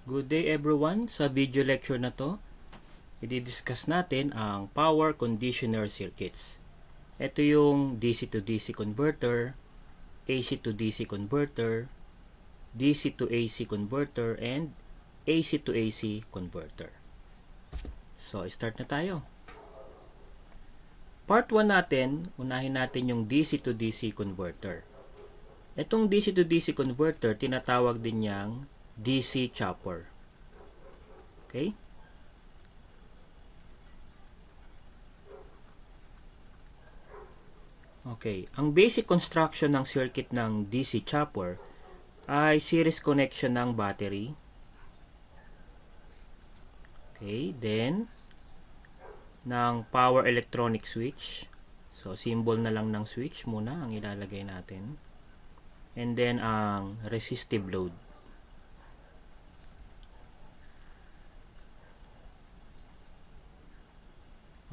Good day everyone! Sa video lecture na to, i-discuss natin ang power conditioner circuits. Ito yung DC to DC converter, AC to DC converter, DC to AC converter, and AC to AC converter. So, start na tayo. Part 1 natin, unahin natin yung DC to DC converter. Itong DC to DC converter, tinatawag din niyang DC chopper. Okay? Okay. Ang basic construction ng circuit ng DC chopper ay series connection ng battery. Okay. Then, ng power electronic switch. So, symbol na lang ng switch muna ang ilalagay natin. And then, ang resistive load.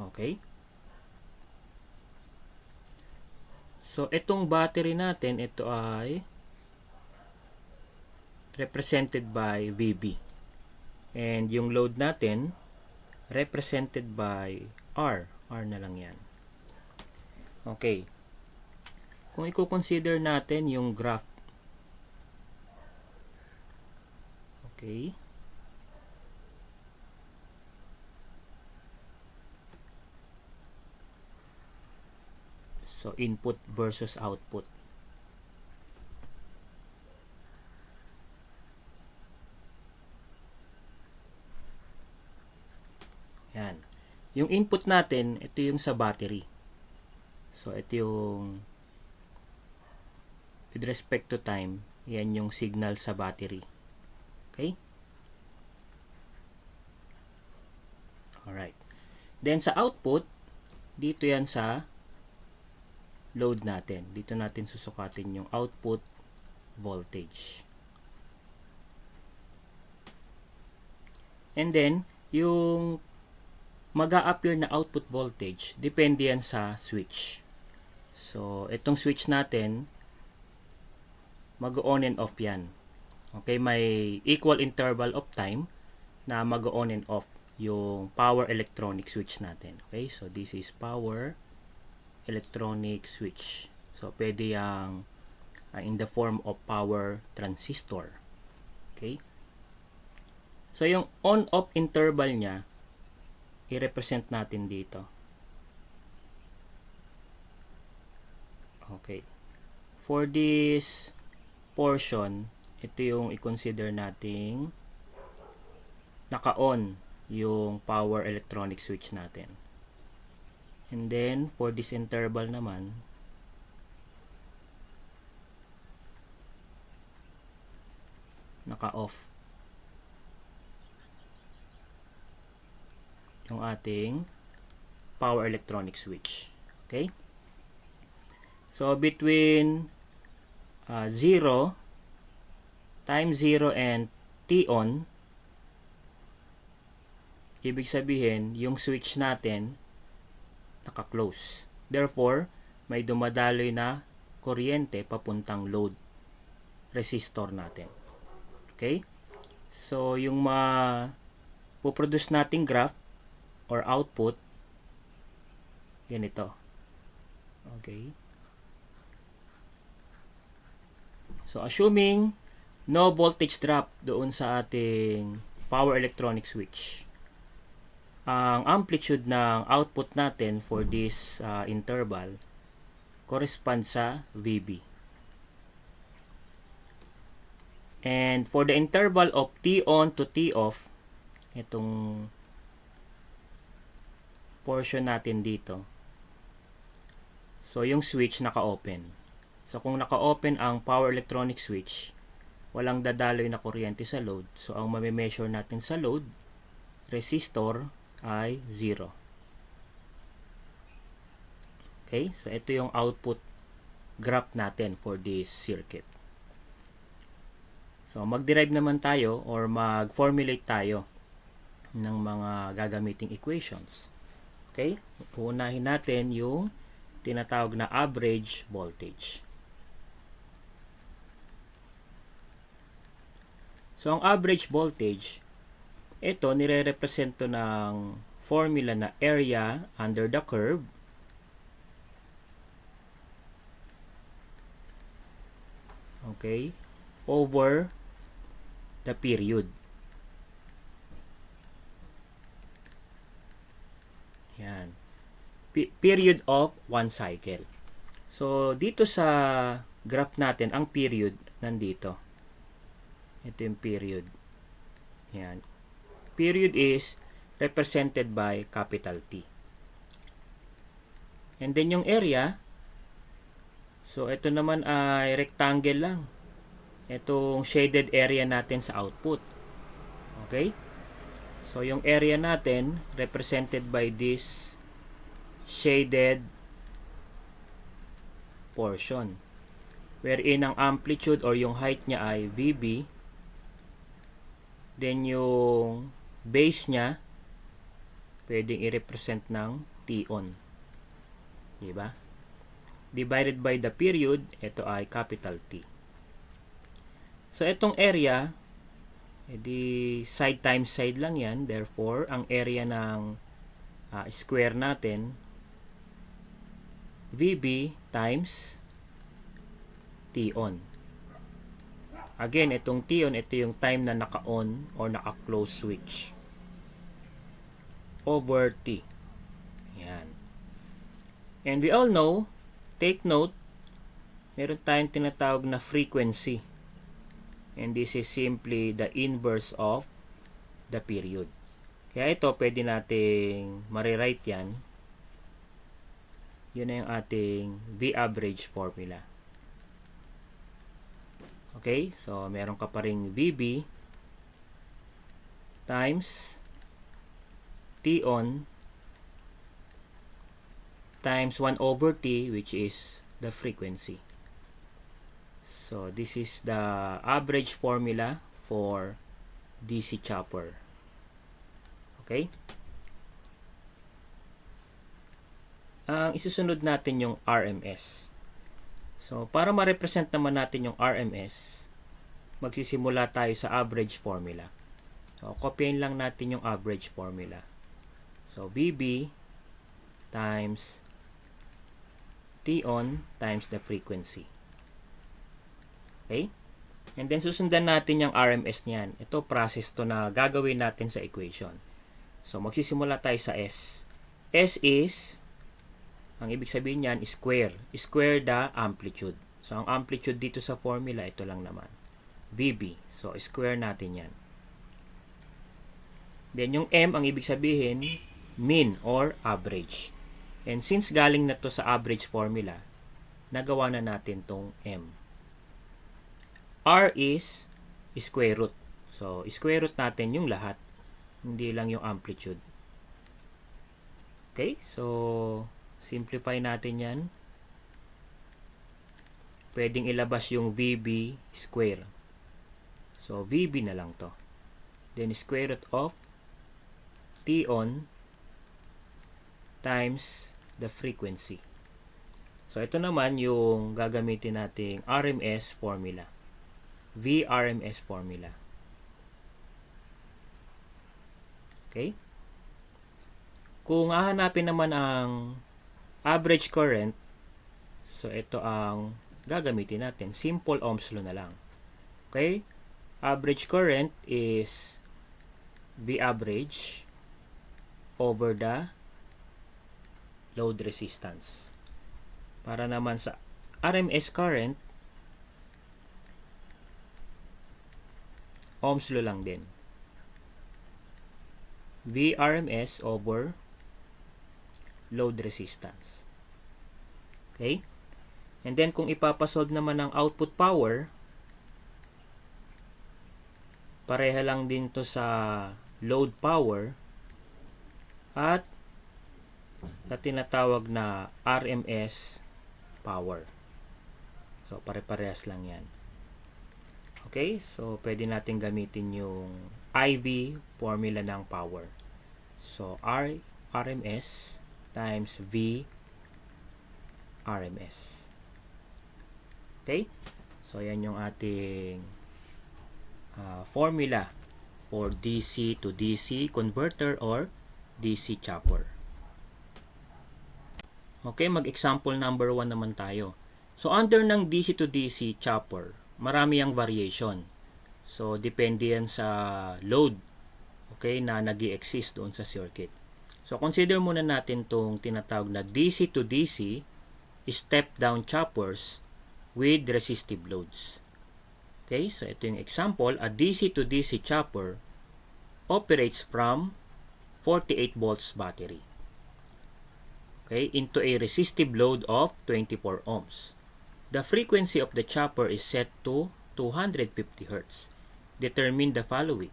Okay. So, itong battery natin, ito ay represented by VB. And yung load natin, represented by R. R na lang yan. Okay. Kung i-consider natin yung graph. Okay. So, input versus output. Yan. Yung input natin, ito yung sa battery. So, ito yung with respect to time, yan yung signal sa battery. Okay? Alright. Then, sa output, dito yan sa load natin. Dito natin susukatin yung output voltage. And then, yung mag-a-appear na output voltage, depende yan sa switch. So, itong switch natin, mag-on and off yan. Okay, may equal interval of time na mag-on and off yung power electronic switch natin. Okay, so this is power electronic switch. So, pwede yung in the form of power transistor. Okay? So, yung on-off interval niya, i-represent natin dito. Okay. For this portion, ito yung i-consider nating naka-on yung power electronic switch natin. And then, for this interval naman, naka-off yung ating power electronic switch. Okay? So, between 0, time 0 and T on, ibig sabihin, yung switch natin, naka-close. Therefore, may dumadaloy na kuryente papuntang load resistor natin. Okay? So, yung puproduce nating graph or output, ganito. Okay? So, assuming no voltage drop doon sa ating power electronic switch, ang amplitude ng output natin for this interval correspond sa VB. And for the interval of T on to T off, itong portion natin dito, so yung switch naka-open. So kung naka-open ang power electronic switch, walang dadaloy na kuryente sa load. So ang mami-measure natin sa load resistor ay 0. Okay, so ito yung output graph natin for this circuit. So mag-derive naman tayo or mag-formulate tayo ng mga gagamiting equations. Okay, unahin natin yung tinatawag na average voltage. So, ang average voltage, ito, nire-represent to ng formula na area under the curve okay, over the period. Yan. Period of one cycle. So, dito sa graph natin, ang period nandito. Ito yung period. Yan. Period is represented by capital T. And then yung area, so ito naman ay rectangle lang. Itong shaded area natin sa output. Okay? So yung area natin represented by this shaded portion. Wherein ang amplitude or yung height niya ay VB. Then yung base niya pwedeng i-represent ng T-on. Diba? Divided by the period, ito ay capital T. So, itong area, edi side times side lang yan. Therefore, ang area ng square natin, VB times T-on. Again, itong T-on, ito yung time na naka-on or naka-close switch. Over T. Yan. And we all know, take note, meron tayong tinatawag na frequency. And this is simply the inverse of the period. Kaya ito, pwede nating marirate yan. Yun na yung ating V average formula. Okay, so meron ka pa ring VB times T-on times 1 over T, which is the frequency. So, this is the average formula for DC chopper. Okay? Ang isusunod natin yung RMS. So, para ma-represent naman natin yung RMS, magsisimula tayo sa average formula. So, copyin lang natin yung average formula. So, VB times T-on times the frequency. Okay? And then, susundan natin yung RMS niyan. Ito, process to na gagawin natin sa equation. So, magsisimula tayo sa S. S is, ang ibig sabihin niyan, square. Square the amplitude. So, ang amplitude dito sa formula, ito lang naman. VB. So, square natin yan. Then, yung M, ang ibig sabihin, mean or average. And since galing na to sa average formula, nagawa na natin tong M. R is square root. So, square root natin yung lahat. Hindi lang yung amplitude. Okay? So, simplify natin yan. Pwedeng ilabas yung VB square. So, VB na lang to. Then, square root of T-on times the frequency. So, ito naman yung gagamitin nating RMS formula. VRMS formula. Okay? Kung hahanapin naman ang average current, so ito ang gagamitin natin. Simple Ohm's law na lang. Okay? Average current is V average over the load resistance. Para naman sa RMS current, Ohm's law lang din. VRMS over load resistance. Okay? And then, kung ipapasolve naman ng output power, pareha lang din to sa load power at sa tinatawag na RMS power. So, pare-parehas lang yan. Okay? So, pwede natin gamitin yung IV formula ng power. So, RMS times V RMS. Okay? So, yan yung ating formula for DC to DC converter or DC chopper. Okay, mag-example number 1 naman tayo. So, under ng DC to DC chopper, marami ang variation. So, depende yan sa load, okay, na nag-i-exist doon sa circuit. So, consider muna natin itong tinatawag na DC to DC step-down choppers with resistive loads. Okay, so ito yung example. A DC to DC chopper operates from 48 volts battery, okay, into a resistive load of 24 ohms. The frequency of the chopper is set to 250 Hz. Determine the following: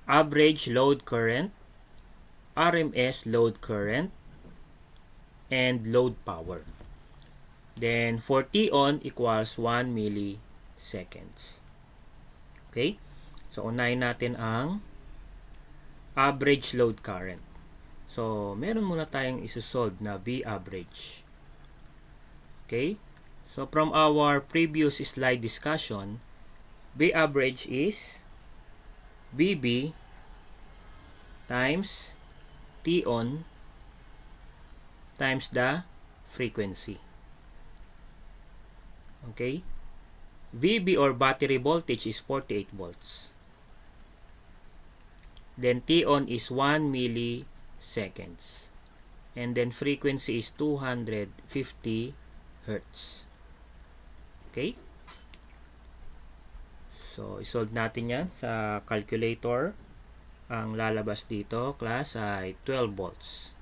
average load current, RMS load current, and load power. Then, for T on equals 1 milliseconds. Okay? So, unahin natin ang average load current. So, meron muna tayong isusolve na V average. Okay? So, from our previous slide discussion, V average is VB times T on times the frequency. Okay? VB or battery voltage is 48 volts. Then T on is 1 milliseconds. And then frequency is 250 Hz. Okay? So, isolve natin yan sa calculator. Ang lalabas dito, class, ay 12 volts.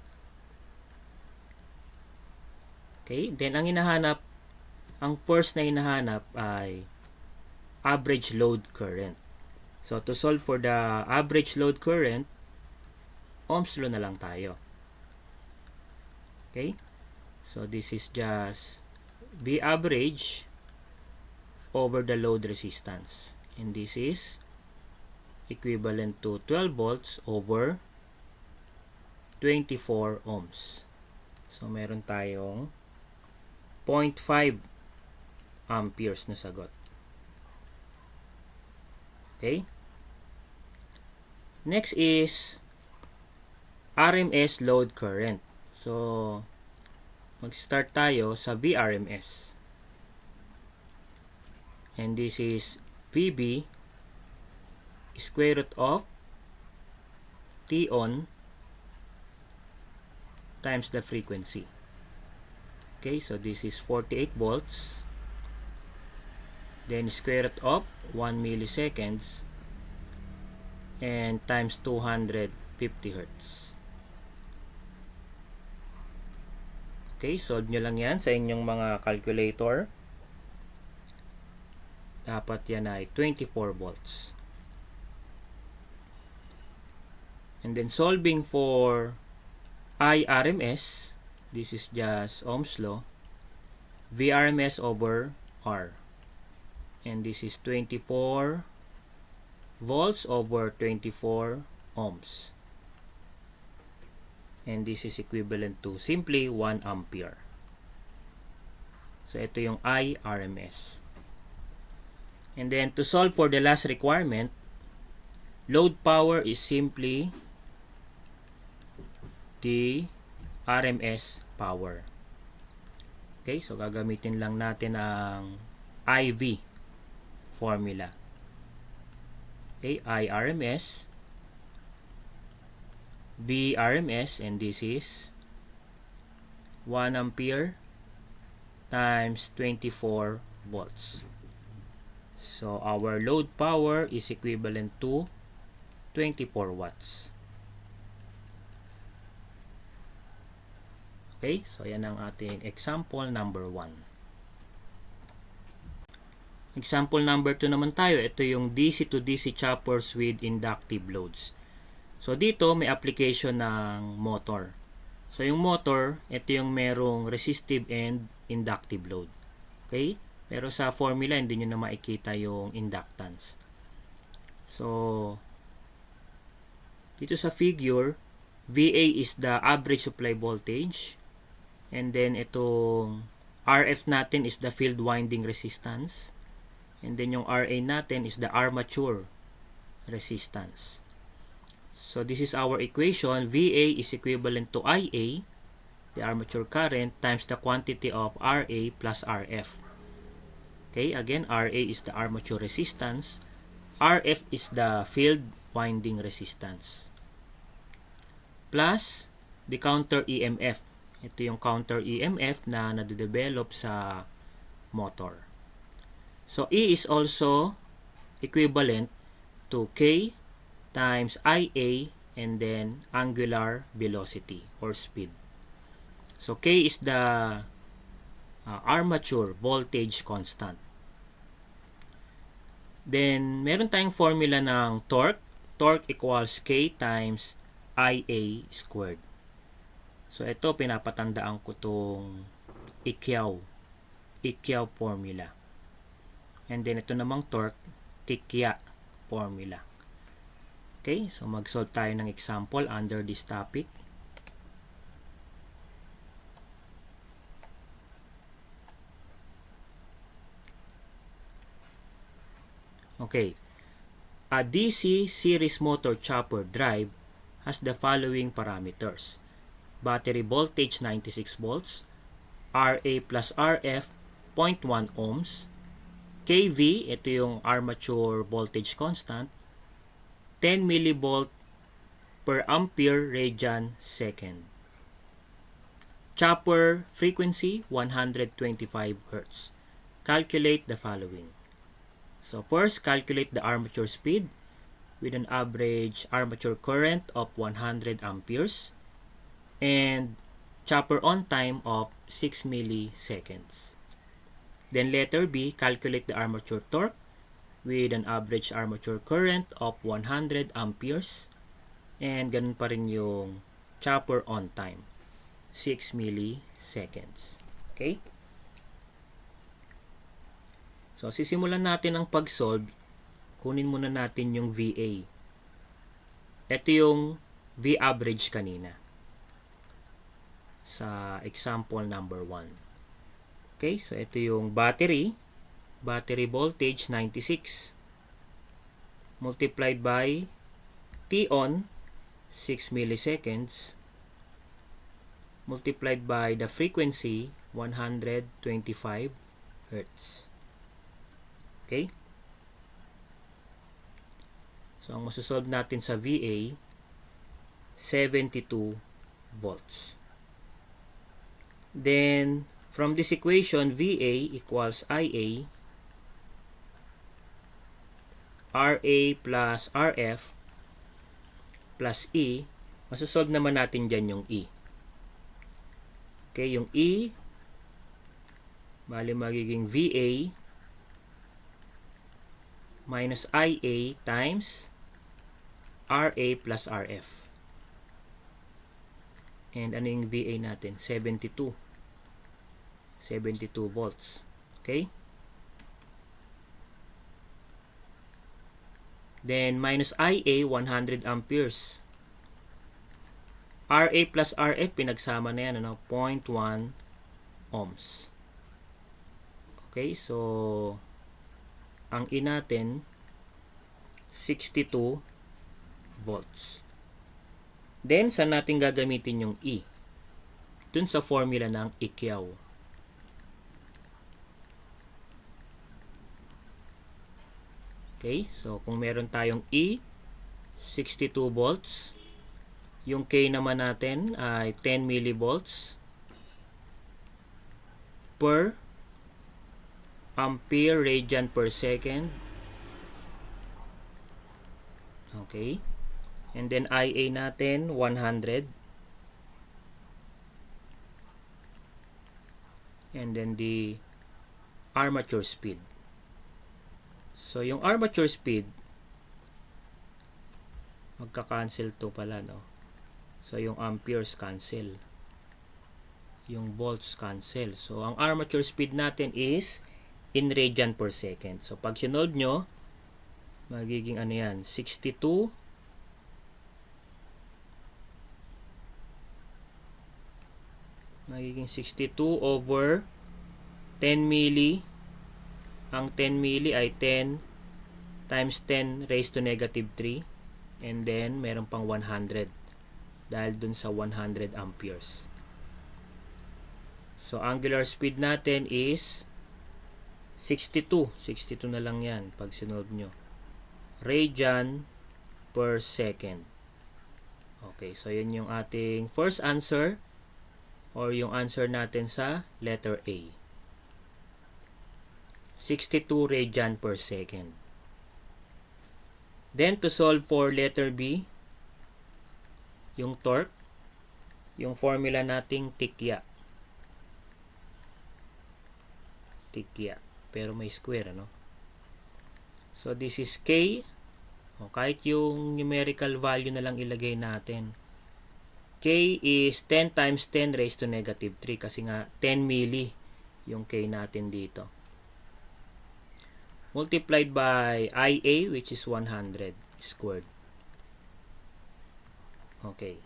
Okay? Then, ang first na hinahanap ay average load current. So, to solve for the average load current, Ohm's law na lang tayo. Okay? So, this is just V average over the load resistance. And this is equivalent to 12 volts over 24 ohms. So, meron tayong 0.5 amperes na sagot. Okay? Next is RMS load current. So, mag-start tayo sa VRMS. And this is VB square root of T on times the frequency. Okay, so this is 48 volts. Then square root of 1 milliseconds and times 250 Hz. Okay, solve nyo lang yan sa inyong mga calculator. Dapat yan ay 24 volts. And then solving for IRMS, this is just Ohm's law, VRMS over R. And this is 24 volts over 24 ohms. And this is equivalent to simply 1 ampere. So, ito yung IRMS. And then, to solve for the last requirement, load power is simply the RMS power. Okay, so gagamitin lang natin ang IV formula. Okay, IRMS, VRMS, and this is 1 ampere times 24 volts. So, our load power is equivalent to 24 watts. Okay, so yan ang ating example number 1. Example number 2 naman tayo. Ito yung DC to DC choppers with inductive loads. So, dito may application ng motor. So, yung motor, ito yung merong resistive and inductive load. Okay? Pero sa formula, hindi nyo na makikita yung inductance. So, dito sa figure, VA is the average supply voltage. And then, itong RF natin is the field winding resistance. And then yung Ra natin is the armature resistance. So this is our equation. VA is equivalent to IA, the armature current, times the quantity of Ra plus Rf. Okay, again, Ra is the armature resistance. Rf is the field winding resistance. Plus the counter EMF. Ito yung counter EMF na nade-develop sa motor. So E is also equivalent to K times IA and then angular velocity or speed. So K is the armature voltage constant. Then meron tayong formula ng torque. Torque equals K times IA squared. So ito pinapatandaan ko tong Ikyaw formula. And then ito namang torque, Tikya formula. Okay, so mag-solve tayo ng example under this topic. Okay, a DC series motor chopper drive has the following parameters. Battery voltage 96 volts, Ra plus Rf 0.1 ohms, kV, ito yung armature voltage constant, 10 millivolt per ampere radian second. Chopper frequency 125 Hz. Calculate the following. So first, calculate the armature speed with an average armature current of 100 amperes and chopper on time of 6 milliseconds. Then letter B, calculate the armature torque with an average armature current of 100 amperes and ganun pa rin yung chopper on time, 6 milliseconds. Okay? So, sisimulan natin ang pag-solve. Kunin muna natin yung VA. Ito yung V average kanina sa example number 1. Okay, so ito yung battery voltage 96 multiplied by T on 6 milliseconds multiplied by the frequency 125 Hz. Okay? So ang masosolve natin sa VA 72 volts. Then from this equation, VA equals IA Ra plus Rf plus E. Masosolve naman natin dyan yung E. Okay, yung E bali magiging VA minus IA times Ra plus Rf. And ano yung VA natin? 72 volts. Okay? Then, minus IA, 100 amperes. Ra plus Rf, pinagsama na yan, 0.1 ohms. Okay, so, ang E natin, 62 volts. Then, saan natin gagamitin yung E? Dun sa formula ng Ikyaw. Okay, so kung meron tayong E, 62 volts, yung K naman natin ay 10 millivolts per ampere radian per second. Okay, and then IA natin 100, and then the armature speed. So, yung armature speed, magka-cancel to pala, no? So, yung amperes cancel. Yung volts cancel. So, ang armature speed natin is in radian per second. So, pag sinolve nyo, magiging ano yan, 62 over 10 milli ang 10 milli ay 10 times 10 raised to negative 3. And then, meron pang 100 dahil dun sa 100 amperes. So, angular speed natin is 62. 62 na lang yan pag sinolve nyo. Radian per second. Okay, so yun yung ating first answer or yung answer natin sa letter A. 62 radian per second. Then, to solve for letter B, yung torque, yung formula nating tikya. Tikya. Pero may square, ano? So, this is K. O, kahit yung numerical value na lang ilagay natin. K is 10 times 10 raised to negative 3 kasi nga 10 milli yung K natin dito. Multiplied by IA, which is 100 squared. Okay.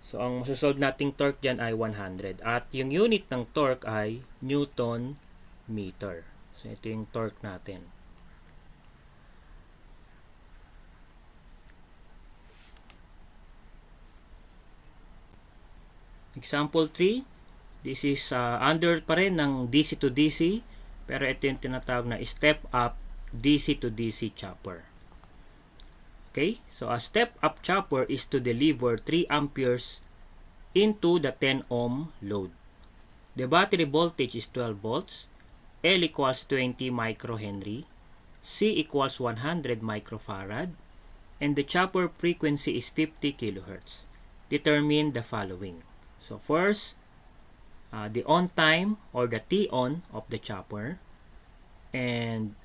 So, ang masasolve nating torque dyan ay 100. At yung unit ng torque ay Newton meter. So, ito yung torque natin. Example 3. This is under pa rin ng DC to DC. Pero ito yung tinatawag na step up DC to DC chopper. Okay? So, a step up chopper is to deliver 3 amperes into the 10 ohm load. The battery voltage is 12 volts. L equals 20 microhenry. C equals 100 microfarad. And the chopper frequency is 50 kilohertz. Determine the following. So, first, the on time or the T-on of the chopper, and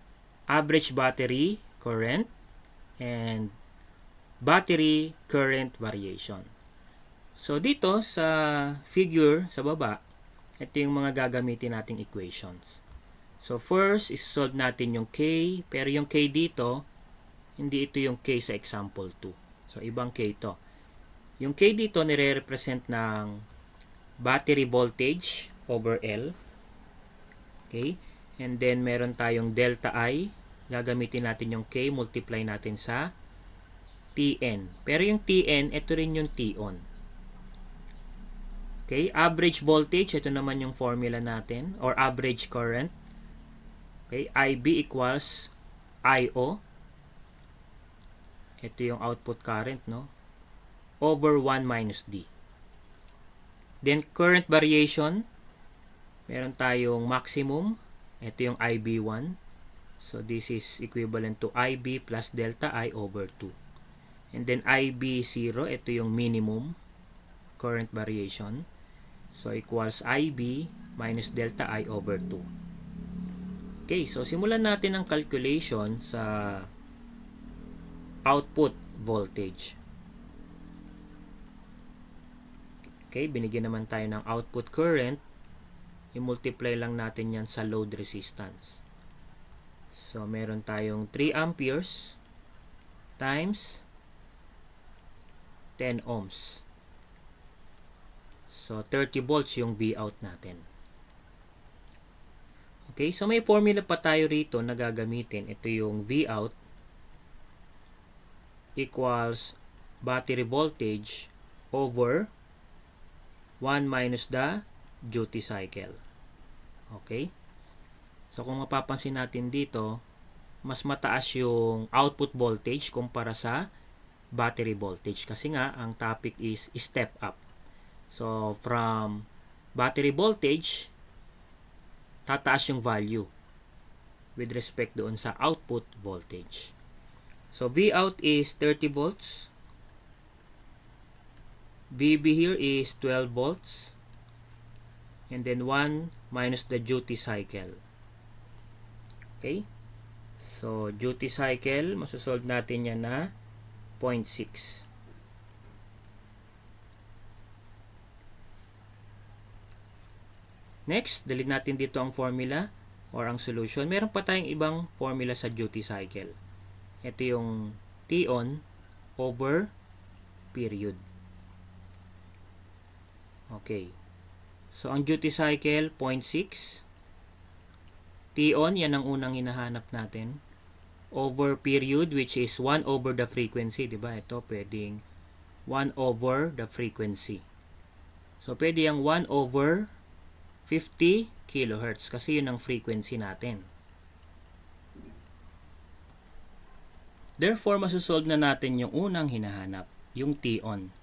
average battery current, and battery current variation. So, dito sa figure sa baba, ito yung mga gagamitin nating equations. So, first, isolve natin yung K, pero yung K dito, hindi ito yung K sa example 2. So, ibang K ito. Yung K dito, nire-represent ng battery voltage over L. Okay? And then, meron tayong delta I. Gagamitin natin yung K, multiply natin sa Tn. Pero yung Tn, ito rin yung Ton. Okay? Average voltage, ito naman yung formula natin, or average current. Okay? IB equals IO. Ito yung output current, no? Over 1 minus D. Then, current variation, meron tayong maximum. Ito yung IB1. So, this is equivalent to IB plus delta I over 2. And then, IB0, ito yung minimum current variation. So, equals IB minus delta I over 2. Okay, so simulan natin ang calculation sa output voltage. Okay, binigyan naman tayo ng output current. I-multiply lang natin yan sa load resistance. So, meron tayong 3 amperes times 10 ohms. So, 30 volts yung V out natin. Okay, so may formula pa tayo rito na gagamitin. Ito yung V out equals battery voltage over 1 minus the duty cycle. Okay? So, kung mapapansin natin dito, mas mataas yung output voltage kumpara sa battery voltage. Kasi nga, ang topic is step up. So, from battery voltage, tataas yung value with respect doon sa output voltage. So, V out is 30 volts. VB here is 12 volts. And then 1 minus the duty cycle. Okay? So, duty cycle, masasolve natin yan na 0.6. Next, dalhin natin dito ang formula or ang solution. Meron pa tayong ibang formula sa duty cycle. Ito yung T-on over period. Okay. So, ang duty cycle, 0.6. T T-on, yan ang unang hinahanap natin. Over period, which is 1 over the frequency, di ba? Ito, pwedeng 1 over the frequency. So, pwede yung 1 over 50 kilohertz kasi yun ang frequency natin. Therefore, masusolve na natin yung unang hinahanap, yung T-on.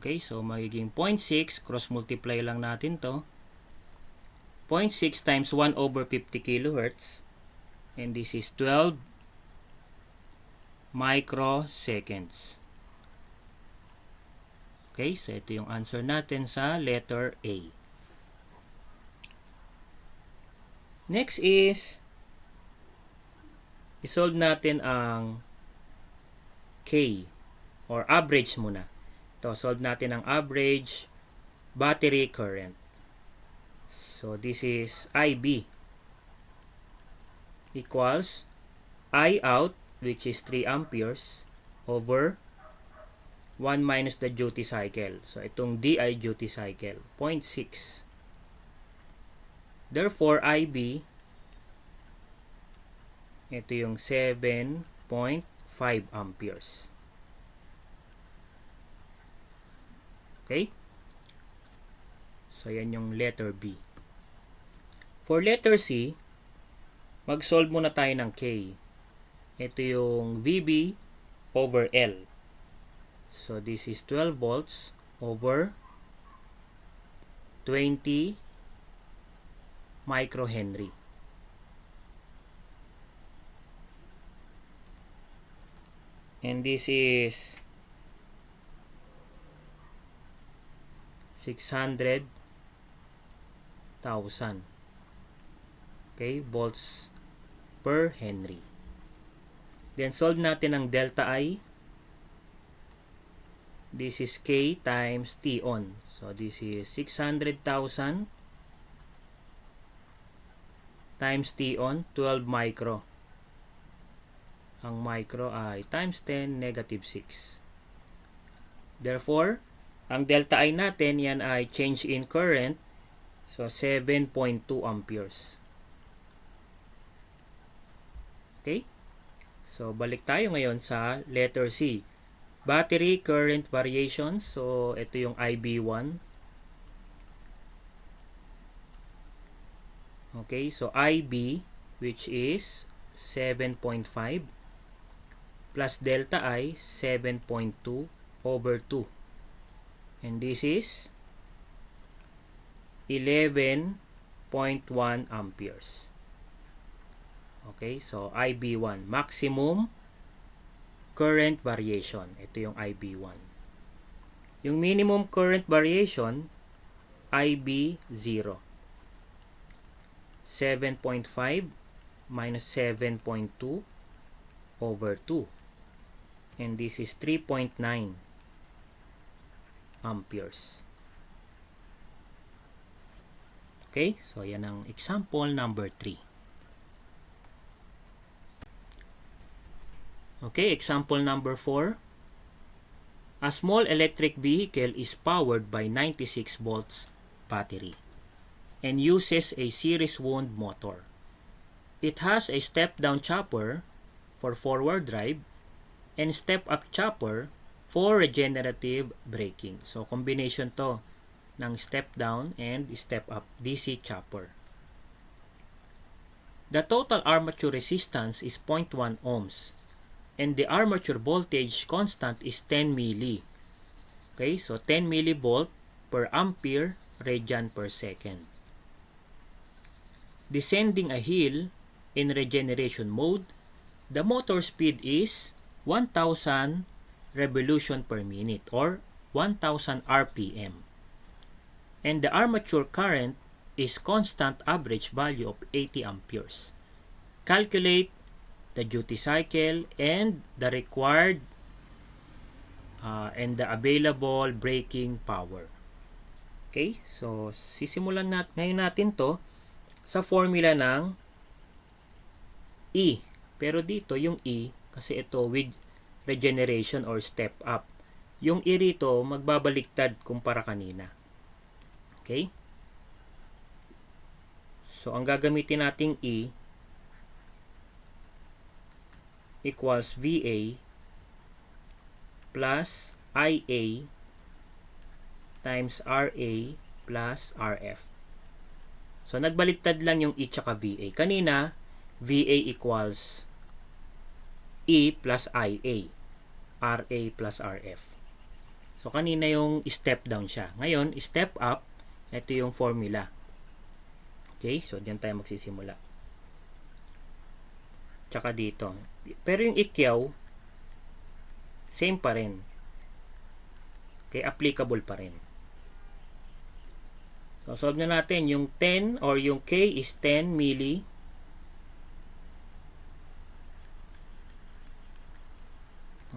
Okay, so magiging 0.6, cross-multiply lang natin to. 0.6 times 1 over 50 kilohertz. And this is 12 microseconds. Okay, so ito yung answer natin sa letter A. Next is, isolve natin ang K, or average muna. Ito, solve natin ang average battery current. So, this is IB equals I out, which is 3 amperes, over 1 minus the duty cycle. So, itong DI duty cycle, 0.6. Therefore, IB, ito yung 7.5 amperes. Okay? So, yan yung letter B. For letter C, mag-solve muna tayo ng K. Ito yung VB over L. So, this is 12 volts over 20 microhenry. And this is 600,000. Okay, volts per Henry. Then solve natin ang delta I. This is K times T-on. So this is 600,000 times T-on, 12 micro. Ang micro ay times 10, negative 6. Therefore, ang delta I natin, yan ay change in current. So, 7.2 amperes. Okay? So, balik tayo ngayon sa letter C. Battery current variations. So, ito yung IB1. Okay, so IB, which is 7.5 plus delta I, 7.2 over 2. And this is 11.1 amperes. Okay, so IB1, maximum current variation. Ito yung IB1. Yung minimum current variation, IB0. 7.5 minus 7.2 over 2. And this is 3.9 amperes. Okay, so yan ang example number 3. Okay, example number 4. A small electric vehicle is powered by 96 volts battery and uses a series wound motor. It has a step-down chopper for forward drive and step-up chopper for regenerative braking. So, combination to ng step-down and step-up DC chopper. The total armature resistance is 0.1 ohms and the armature voltage constant is 10 milli. Okay, so 10 millivolt per ampere radian per second. Descending a hill in regeneration mode, the motor speed is 1,000 revolution per minute or 1,000 RPM. And the armature current is constant average value of 80 amperes. Calculate the duty cycle and the required and the available braking power. Okay, so sisimulan ngayon natin to sa formula ng E. Pero dito yung E, kasi ito with regeneration or step up. Yung E rito, magbabaliktad kumpara kanina. Okay? So, ang gagamitin nating E equals VA plus IA times RA plus RF. So, nagbaliktad lang yung E tsaka VA. Kanina, VA equals E plus IA. RA plus RF. So, kanina yung step down siya. Ngayon, step up, ito yung formula. Okay, so diyan tayo magsisimula. Tsaka dito. Pero yung ikyaw, same pa rin. Okay, applicable pa rin. So, solve na natin. Yung 10 or yung K is 10 milli.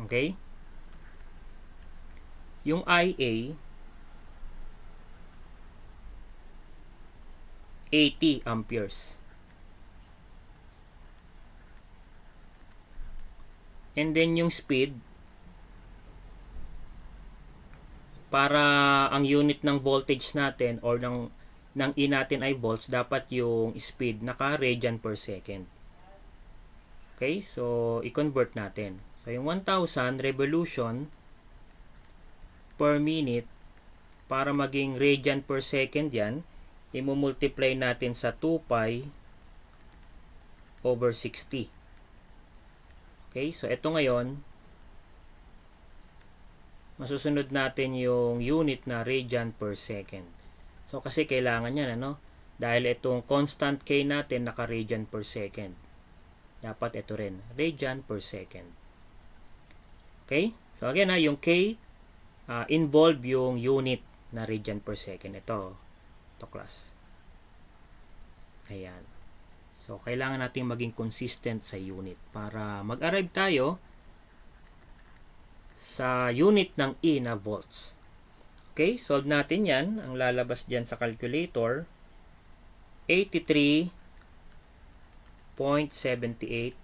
Okay? Yung IA, 80 amperes. And then yung speed, para ang unit ng voltage natin or ng E natin ay volts, dapat yung speed naka radian per second. Okay, so i-convert natin. So yung 1,000 revolution per minute, para maging radian per second yan, i-multiply natin sa 2 pi over 60. Okay, so ito ngayon, masusunod natin yung unit na radian per second. So kasi kailangan yan, ano? Dahil itong constant K natin naka-radian per second. Dapat ito rin, radian per second. Okay? So again, yung K, involve yung unit na radian per second. Ito class. Ayan. So kailangan natin maging consistent sa unit para mag-arrive tayo sa unit ng E na volts. Okay, solve natin yan. Ang lalabas dyan sa calculator, 83.78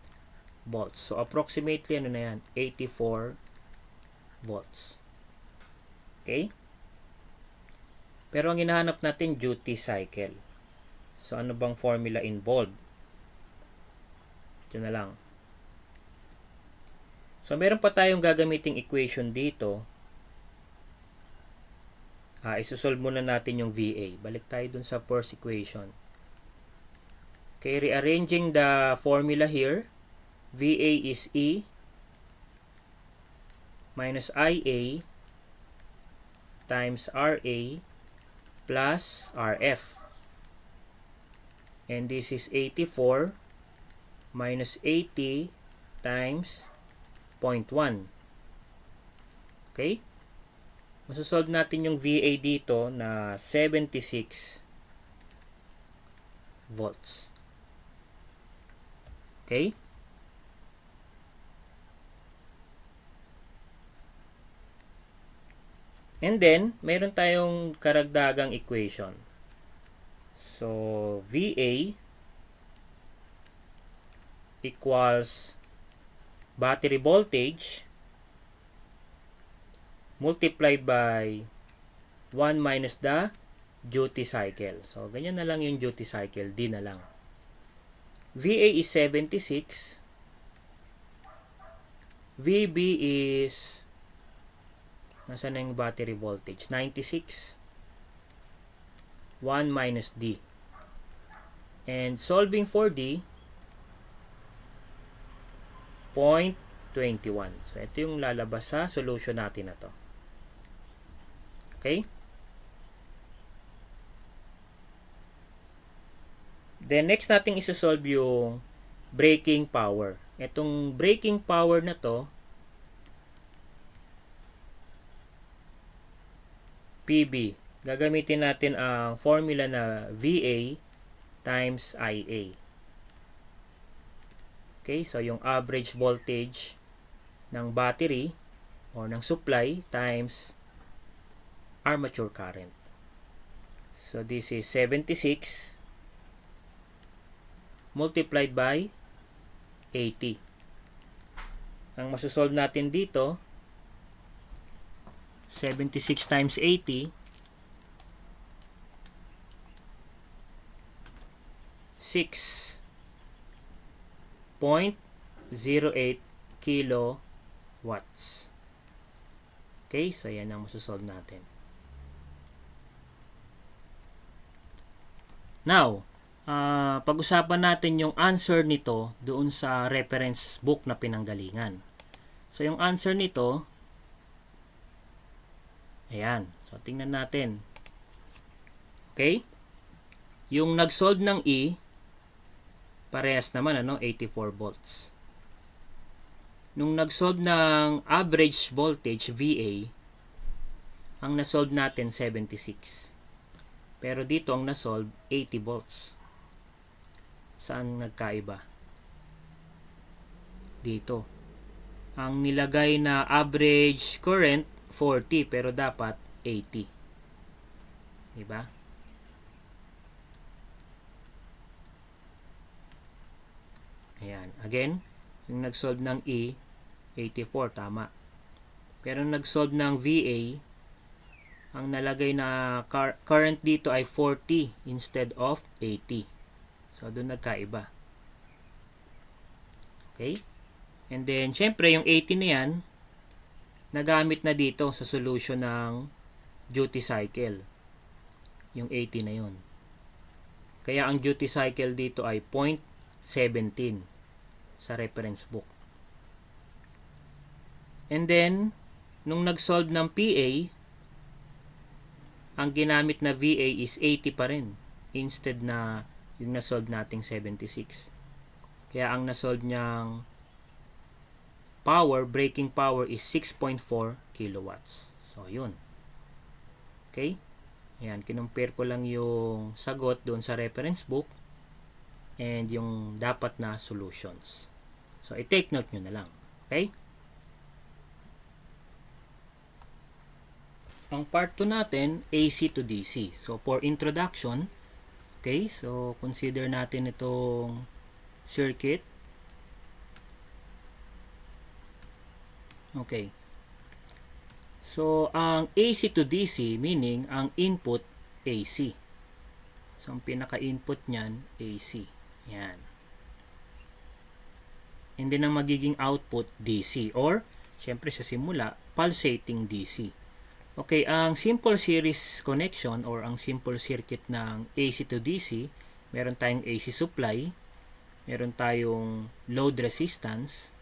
volts. So, approximately, ano na yan? 84 volts. Okay? Pero ang hinahanap natin, duty cycle. So, ano bang formula involved? Ito na lang. So, meron pa tayong gagamiting equation dito. Isosolve muna natin yung VA. Balik tayo dun sa first equation. Okay, rearranging the formula here. VA is E minus IA times RA plus RF. And this is 84 minus 80 times 0.1. Okay? Masasolve natin yung VA dito na 76 volts. Okay? And then, meron tayong karagdagang equation. So, VA equals battery voltage multiplied by 1 minus the duty cycle. So, ganyan na lang yung duty cycle. D na lang. VA is 76. VB is, nasaan na yung battery voltage? 96. 1 minus D. And solving for D, 0.21. So, ito yung lalabas sa solution natin na to. Okay? Then, next natin isa-solve yung breaking power. Itong breaking power na to, PB. Gagamitin natin ang formula na VA times IA. Okay, so yung average voltage ng battery or ng supply times armature current. So this is 76 multiplied by 80. Ang masosolve natin dito, 76 times 80 6.08 kilowatts. Okay, so yan ang masosolve natin. Now, pag-usapan natin yung answer nito doon sa reference book na pinanggalingan. So, yung answer nito, ayan. So, tingnan natin. Okay? Yung nag-solve ng E, parehas naman, 84 volts. Nung nag-solve ng average voltage, VA, ang nasolve natin 76. Pero dito ang nasolve 80 volts. Saan nagkaiba? Dito. Ang nilagay na average current 40 pero dapat 80. Diba? Ayan. Again, yung nag-solve ng E, 84, tama. Pero nag-solve ng VA, ang nalagay na current dito ay 40 instead of 80. So, doon nagkaiba. Okay? And then, syempre, yung 80 na yan, nagamit na dito sa solution ng duty cycle. Yung 80 na yun. Kaya ang duty cycle dito ay 0.17 sa reference book. And then, nung nag-solve ng PA, ang ginamit na VA is 80 pa rin instead na yung nasolve nating 76. Kaya ang nasolve niyang breaking power is 6.4 kilowatts. So, yun. Okay? Ayan, kinumpare ko lang yung sagot doon sa reference book and yung dapat na solutions. So, i-take note nyo na lang. Okay? Ang part 2 natin, AC to DC. So, for introduction, okay, so consider natin itong circuit. Okay. So, ang AC to DC, meaning ang input AC. So, ang pinaka-input niyan, AC. Yan. And then, ang magiging output, DC. Or, syempre sa simula, pulsating DC. Okay, ang simple series connection or ang simple circuit ng AC to DC, meron tayong AC supply, meron tayong load resistance,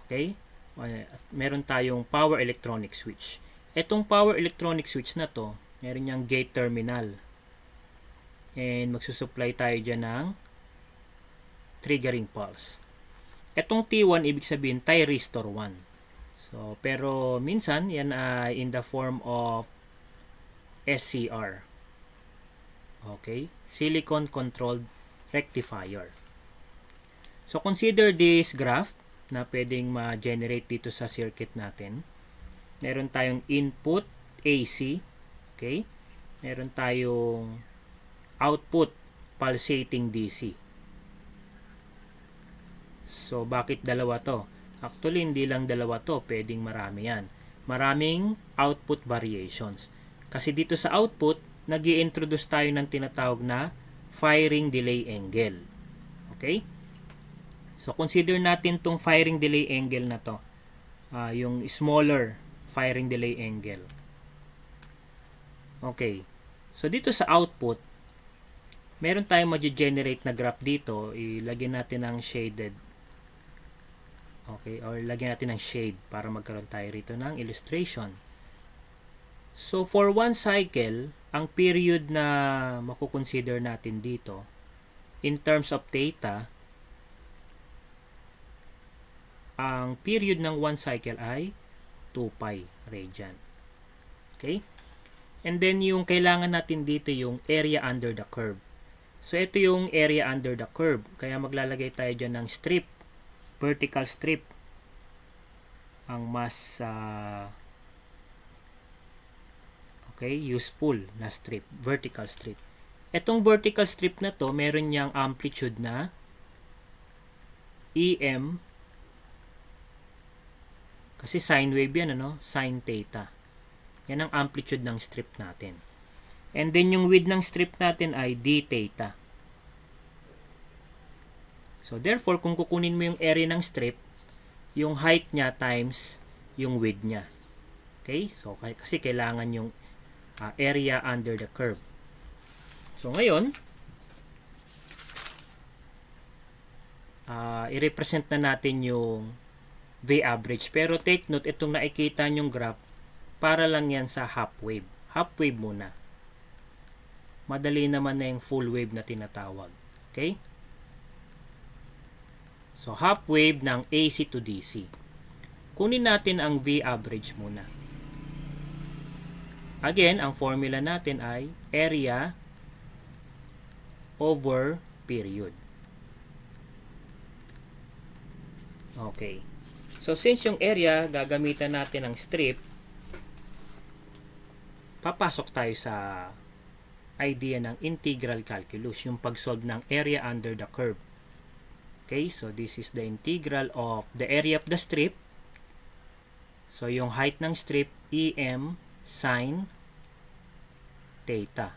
okay? At meron tayong power electronic switch. Etong power electronic switch na to, meron niyang gate terminal. And magsusupply tayo dyan ng triggering pulse. Etong T1, ibig sabihin, thyristor 1. So, pero minsan, yan ay in the form of SCR. Okay? Silicon Controlled Rectifier. So, consider this graph na pwedeng ma-generate dito sa circuit natin. Meron tayong input AC. Okay? Meron tayong output pulsating DC. So, bakit dalawa to? Actually, hindi lang dalawa to. Pwedeng marami yan. Maraming output variations. Kasi dito sa output, nag-i-introduce tayo ng tinatawag na firing delay angle. Okay? So, consider natin tong firing delay angle na to. Yung smaller firing delay angle. Okay. So, dito sa output, meron tayong ma-generate na graph dito. Ilagyan natin ng shaded. Okay, or lagyan natin ng shade para magkaroon tayo rito ng illustration. So, for one cycle, ang period na makukonsider natin dito, in terms of theta, ang period ng one cycle ay 2 pi radian. Okay? And then, yung kailangan natin dito yung area under the curve. So, ito yung area under the curve. Kaya maglalagay tayo dyan ng strip. Vertical strip ang mas useful na strip, vertical strip. Etong vertical strip na to, meron niyang amplitude na EM kasi sine wave yan, sine theta. Yan ang amplitude ng strip natin. And then yung width ng strip natin ay d theta. So therefore, kung kukunin mo yung area ng strip, yung height niya times yung width niya. Okay? So kasi kailangan yung area under the curve. So ngayon, i-represent na natin yung V average. Pero take note, itong nakikita nyong graph, para lang yan sa half wave. Half wave muna. Madali naman na yung full wave na tinatawag. Okay? So half wave ng AC to DC. Kunin natin ang V average muna. Again, ang formula natin ay area over period. Okay. So since yung area, gagamitan natin ng strip, papasok tayo sa idea ng integral calculus, yung pag-solve ng area under the curve. Okay, so this is the integral of the area of the strip. So yung height ng strip, EM sine theta.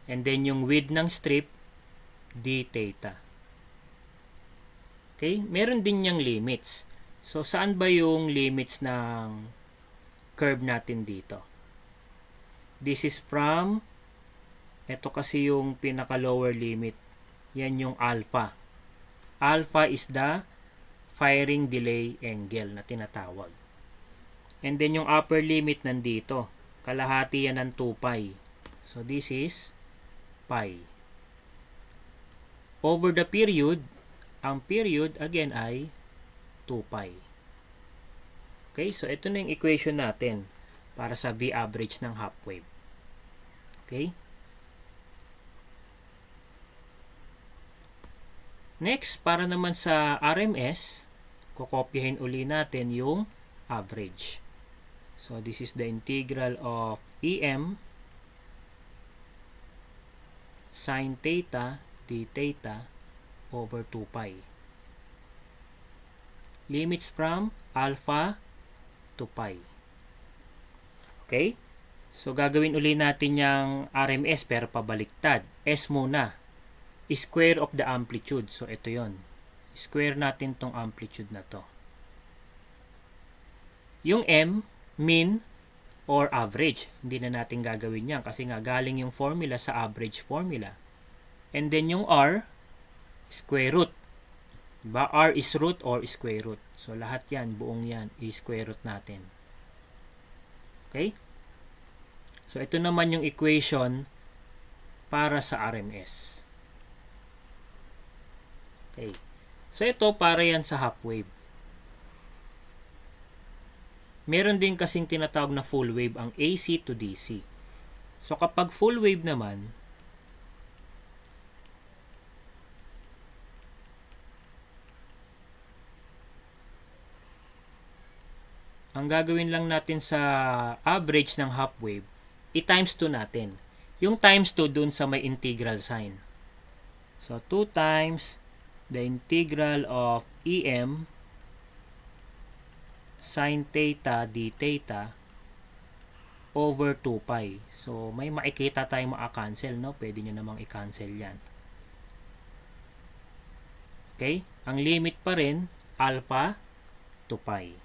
And then yung width ng strip, d theta. Okay, meron din niyang limits. So saan ba yung limits ng curve natin dito? This is from, ito kasi yung pinaka lower limit. Yan yung alpha. Alpha is the firing delay angle na tinatawag. And then yung upper limit nandito. Kalahati yan ng 2 pi. So this is pi. Over the period, ang period again ay 2 pi. Okay, so ito na yung equation natin para sa V average ng half wave. Okay? Next, para naman sa RMS, kokopyahin uli natin yung average. So this is the integral of EM sine theta d theta over 2 pi. Limits from alpha to pi. Okay? So gagawin uli natin yung RMS pero pabaliktad. S muna. Square of the amplitude. So ito yon. Square natin tong amplitude na to. Yung M, mean or average. Hindi na natin gagawin yan kasi nga galing yung formula sa average formula. And then yung R, square root. Diba? R is root or square root. So lahat yan, buong yan, i-square root natin. Okay? So ito naman yung equation para sa RMS. Okay. So ito para yan sa half wave. Meron din kasing tinatawag na full wave ang AC to DC. So kapag full wave naman, ang gagawin lang natin sa average ng half wave, i-times 2 natin. Yung times 2 dun sa may integral sign. So 2 times the integral of EM sine theta d theta over 2 pi. So may makikita tayong maka-cancel, no? Pwede nyo namang i-cancel yan. Okay? Ang limit pa rin, alpha to pi.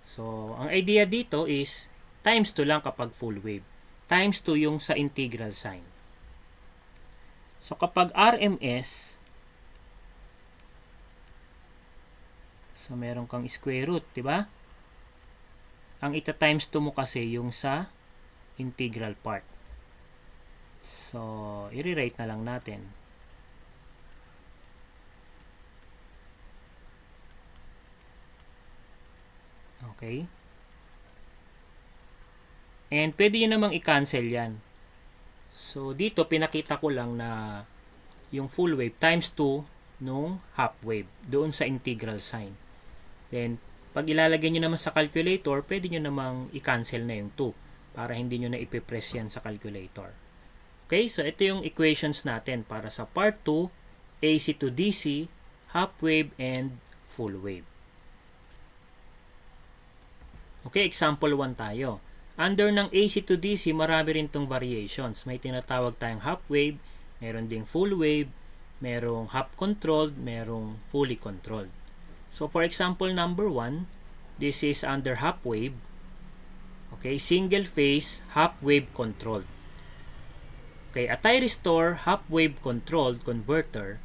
So, ang idea dito is times 2 lang kapag full wave. Times 2 yung sa integral sign. So, kapag RMS, so meron kang square root, di ba? Ang ita-times 2 mo kasi yung sa integral part. So, i-rewrite na lang natin. Okay? And pwede yun namang i-cancel yan. So, dito pinakita ko lang na yung full wave times 2 nung half wave doon sa integral sign. Then, pag ilalagay nyo naman sa calculator, pwede nyo namang i-cancel na yung 2 para hindi nyo na ipipress yan sa calculator. Okay? So, ito yung equations natin para sa part 2, AC to DC, half wave, and full wave. Okay, example 1 tayo. Under ng AC to DC, marami rin tong variations. May tinatawag tayong half wave, meron ding full wave, merong half controlled, merong fully controlled. So for example number 1, this is under half wave. Okay, single phase half wave controlled. Okay, a thyristor half wave controlled converter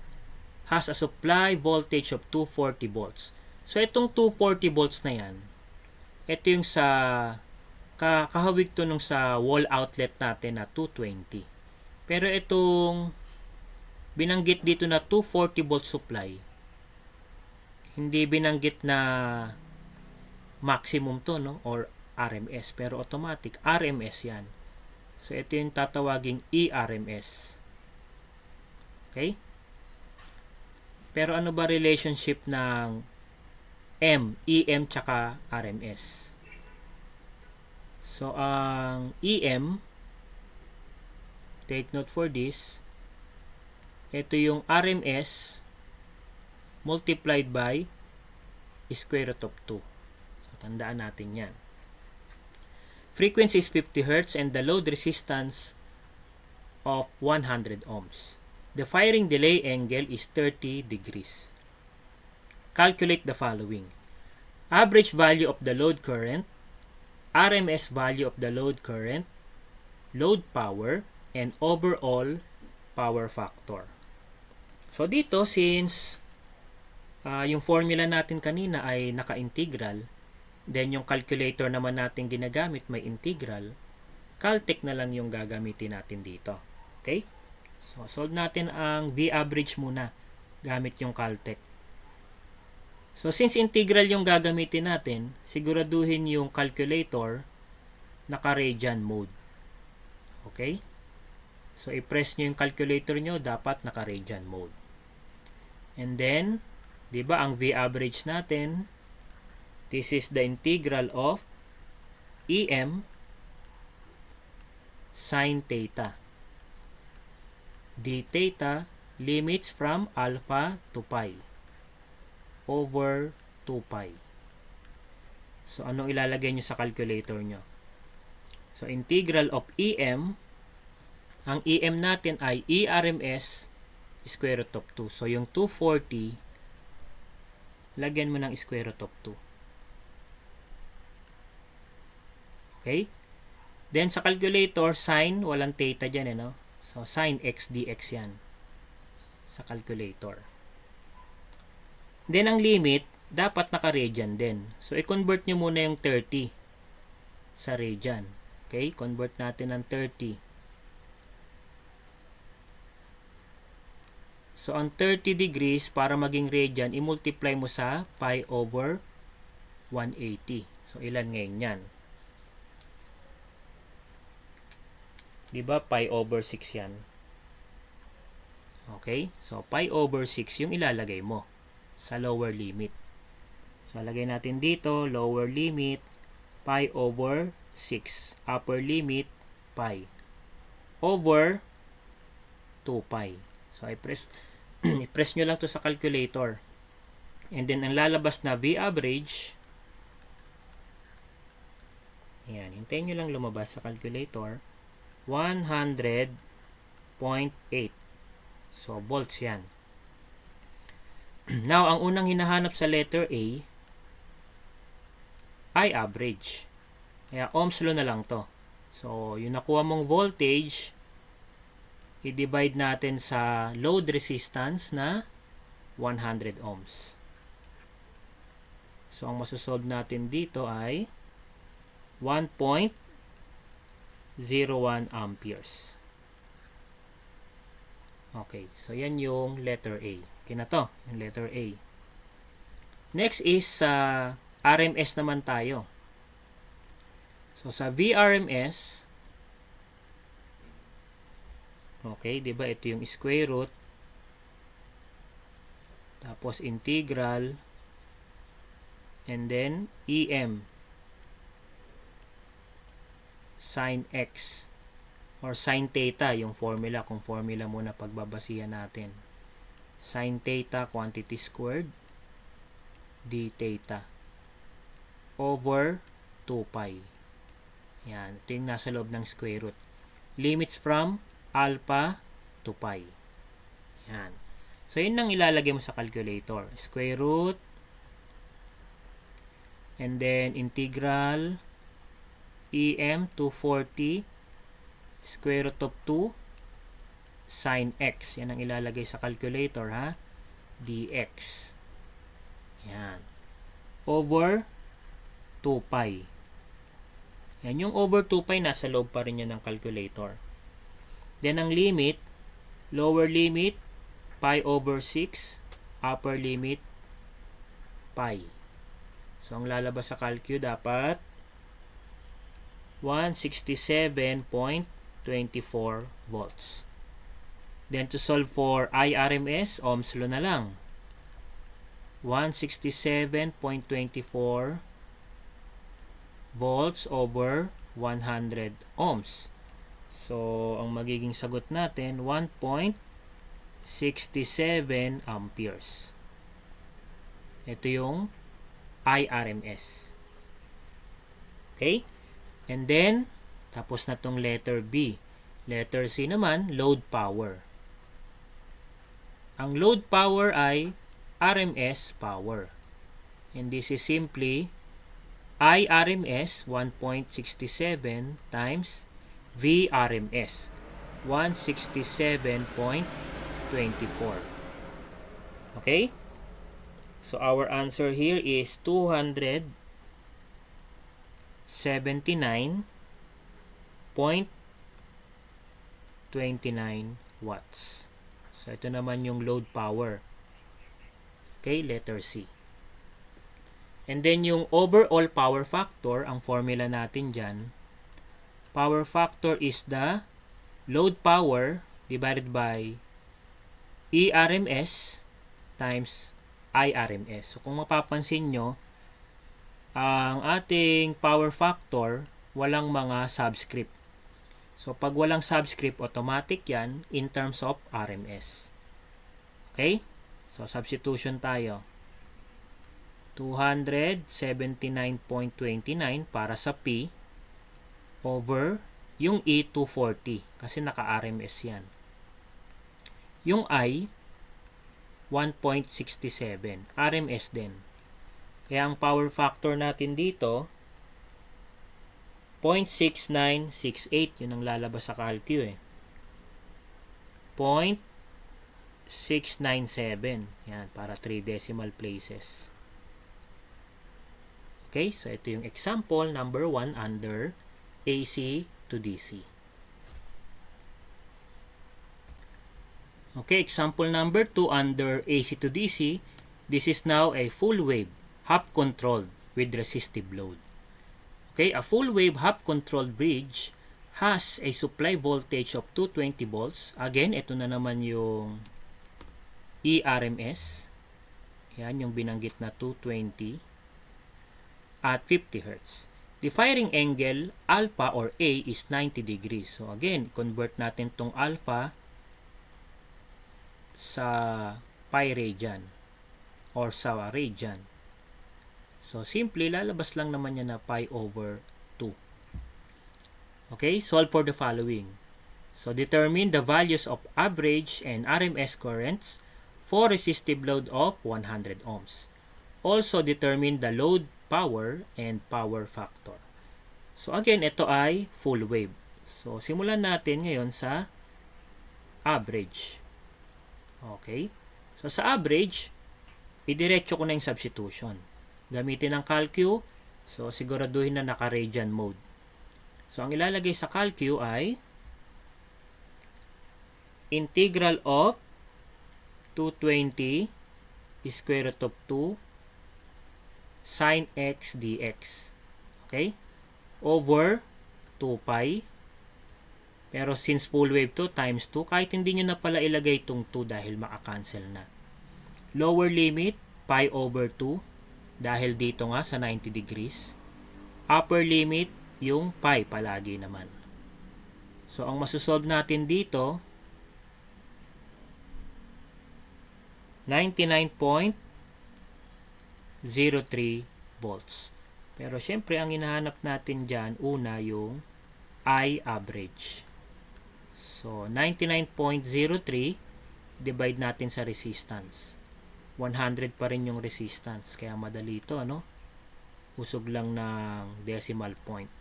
has a supply voltage of 240 volts. So itong 240 volts na yan, ito yung sa kahawig to nung sa wall outlet natin na 220. Pero itong binanggit dito na 240 volt supply, hindi binanggit na maximum to, no, or RMS, pero automatic RMS yan. So ito yung tatawaging ERMS. Okay? Pero ano ba relationship ng EM tsaka RMS? So ang EM, take note for this, ito yung RMS multiplied by square root of 2. So tandaan natin yan. Frequency is 50 Hz and the load resistance of 100 ohms. The firing delay angle is 30 degrees. Calculate the following. Average value of the load current, RMS value of the load current, load power, and overall power factor. So dito, since yung formula natin kanina ay naka-integral, then yung calculator naman natin ginagamit may integral, Caltech na lang yung gagamitin natin dito. Okay? So solve natin ang V average muna gamit yung Caltech. So since integral yung gagamitin natin, siguraduhin yung calculator naka-radian mode. Okay? So i-press nyo yung calculator nyo, dapat naka-radian mode. And then, di ba ang V average natin, this is the integral of EM sin theta. D theta limits from alpha to pi over 2 pi. So anong ilalagay nyo sa calculator nyo? So integral of EM, ang EM natin ay ERMS square root of 2. So yung 240, lagyan mo ng square root of 2. Okay? Then sa calculator, sin, walang theta dyan, no? So sin x dx yan sa calculator. Then ang limit, dapat naka-radian din. So i-convert nyo muna yung 30 sa radian. Okay? Convert natin ng 30. So ang 30 degrees, para maging radian, i-multiply mo sa pi over 180. So ilan ngayon yan? Diba pi over 6 yan? Okay? So pi over 6 yung ilalagay mo sa lower limit. So lagay natin dito, lower limit, pi over 6. Upper limit, pi. Over 2 pi. So i-press nyo lang to sa calculator. And then ang lalabas na V average, ayan, hintayin nyo lang lumabas sa calculator, 100.8. So volts yan. Now, ang unang hinahanap sa letter A ay average. Kaya ohms law na lang to. So, yung nakuha mong voltage, i-divide natin sa load resistance na 100 ohms. So, ang masosolve natin dito ay 1.01 amperes. Okay, so yan yung letter A. Okay na to, yung letter A. Next is RMS naman tayo. So sa VRMS, okay, di ba ito yung square root, tapos integral, and then EM sin X or sin theta, yung formula, kung formula muna pagbabasihan natin. Sin theta quantity squared d theta over 2 pi. Yan, ito yung nasa loob ng square root. Limits from alpha to pi. Yan. So, yun ang ilalagay mo sa calculator. Square root, and then integral EM 240 square root of 2 sin x. Yan ang ilalagay sa calculator, ha? dx. Yan. Over 2 pi. Yan, yung over 2 pi, nasa loob pa rin yan ng calculator. Then, ang limit, lower limit, pi over 6, upper limit, pi. So, ang lalabas sa calcu dapat 167.24 volts. Then, to solve for IRMS, Ohm's law na lang. 167.24 volts over 100 ohms. So, ang magiging sagot natin, 1.67 amperes. Ito yung IRMS. Okay? And then, tapos na tong letter B. Letter C naman, load power. Ang load power ay RMS power. And this is simply IRMS 1.67 times VRMS 167.24. Okay? So our answer here is 279.29 watts. So ito naman yung load power. Okay, letter C. And then yung overall power factor, ang formula natin dyan, power factor is the load power divided by ERMS times IRMS. So kung mapapansin nyo, ang ating power factor, walang mga subscript. So pag walang subscript, automatic yan in terms of RMS. Okay? So, substitution tayo. 279.29 para sa P over yung E 240 kasi naka-RMS yan. Yung I 1.67 RMS din. Kaya ang power factor natin dito 0.6968, yun ang lalabas sa calcu eh. 0.697. Yan, para 3 decimal places. Okay, so ito yung example number 1 under AC to DC. Okay, example number 2 under AC to DC. This is now a full wave, half controlled with resistive load. Okay, a full wave half controlled bridge has a supply voltage of 220 volts. Again, ito na naman yung ERMS. Yan, yung binanggit na 220 at 50 Hz. The firing angle, alpha or A, is 90 degrees. So again, convert natin tong alpha sa pi radian or sa radian. So simply, lalabas lang naman yan na pi over 2. Okay, solve for the following. So determine the values of average and RMS currents for resistive load of 100 ohms. Also determine the load power and power factor. So again, ito ay full wave. So simulan natin ngayon sa average. Okay? So sa average, idiretso ko na yung substitution. Gamitin ang calcu. So siguraduhin na naka-radian mode. So ang ilalagay sa calcu ay integral of 220 square root of 2 sin x dx. Okay? Over 2 pi. Pero since full wave to, times 2, kahit hindi nyo na pala ilagay itong 2 dahil maka-cancel na. Lower limit, pi over 2, dahil dito nga sa 90 degrees. Upper limit, yung pi palagi naman. So, ang masosolve natin dito, 99.03 volts. Pero syempre, ang hinahanap natin dyan, una yung I average. So, 99.03 divide natin sa resistance. 100 pa rin yung resistance. Kaya madali ito, ano? Usog lang ng decimal point.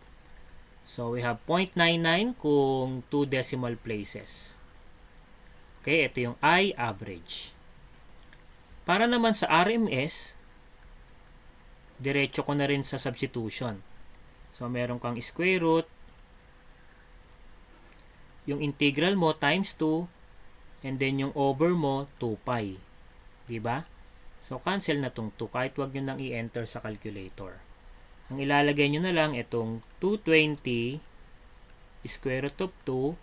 So, we have 0.99 kung 2 decimal places. Okay, ito yung I average. Para naman sa RMS, diretso ko na rin sa substitution. So, meron kang square root, yung integral mo times 2, and then yung over mo, 2 pi. Diba? So, cancel na tong 2 kahit wag nyo nang i-enter sa calculator. Ang ilalagay nyo na lang itong 220 square root of 2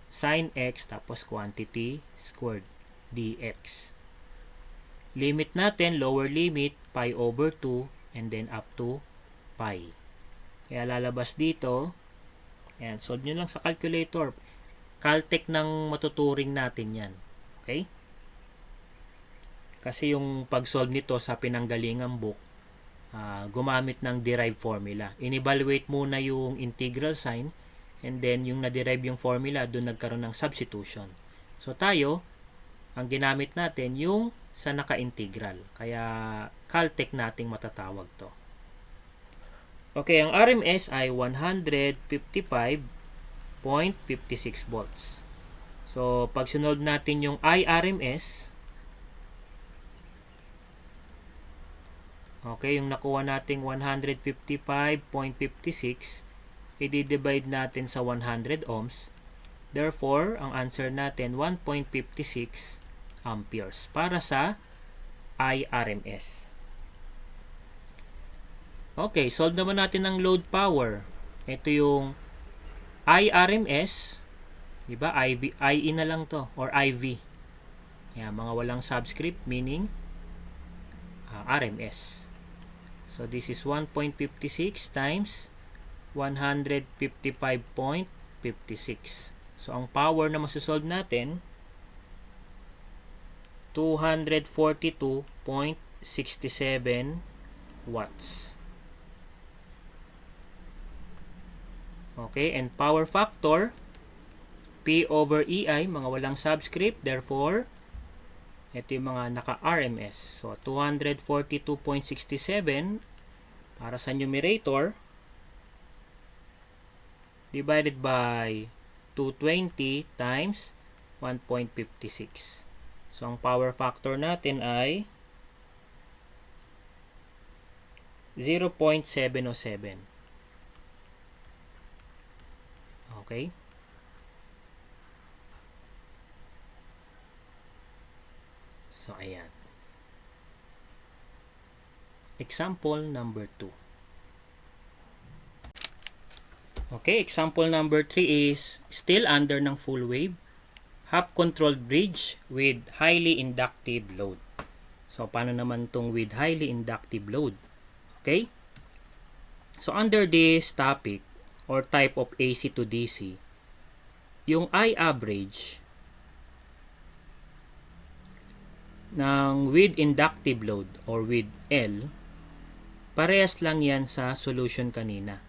sin x tapos quantity squared dx. Limit natin, lower limit, pi over 2 and then up to pi. Kaya lalabas dito, ayan, solve nyo lang sa calculator. Caltech ng matuturing natin yan. Okay? Kasi yung pag-solve nito sa pinanggalingang book, gumamit ng derived formula. In-evaluate muna yung integral sign and then yung na-derive yung formula, doon nagkaroon ng substitution. So tayo, ang ginamit natin yung sa naka-integral. Kaya Caltech nating matatawag to. Okay, ang RMS ay 155.56 volts. So, pag sinolve natin yung IRMS, okay, yung nakuha nating 155.56, i-divide natin sa 100 ohms. Therefore, ang answer natin 1.56 amperes para sa IRMS. Okay, solve naman natin ang load power. Ito yung IRMS, di ba? IE na lang to or IV. Yan, mga walang subscript meaning RMS. So this is 1.56 times 155.56. So ang power na masosolve natin 242.67 watts. Okay, and power factor P over EI, mga walang subscript, therefore ito yung mga naka-RMS. So 242.67 para sa numerator divided by 220 times 1.56. So, ang power factor natin ay 0.707. Okay? So, ayan. Example number 2. Okay, example number 3 is still under ng full wave, half-controlled bridge with highly inductive load. So, paano naman itong with highly inductive load? Okay? So, under this topic or type of AC to DC, yung I average ng with inductive load or with L, parehas lang yan sa solution kanina.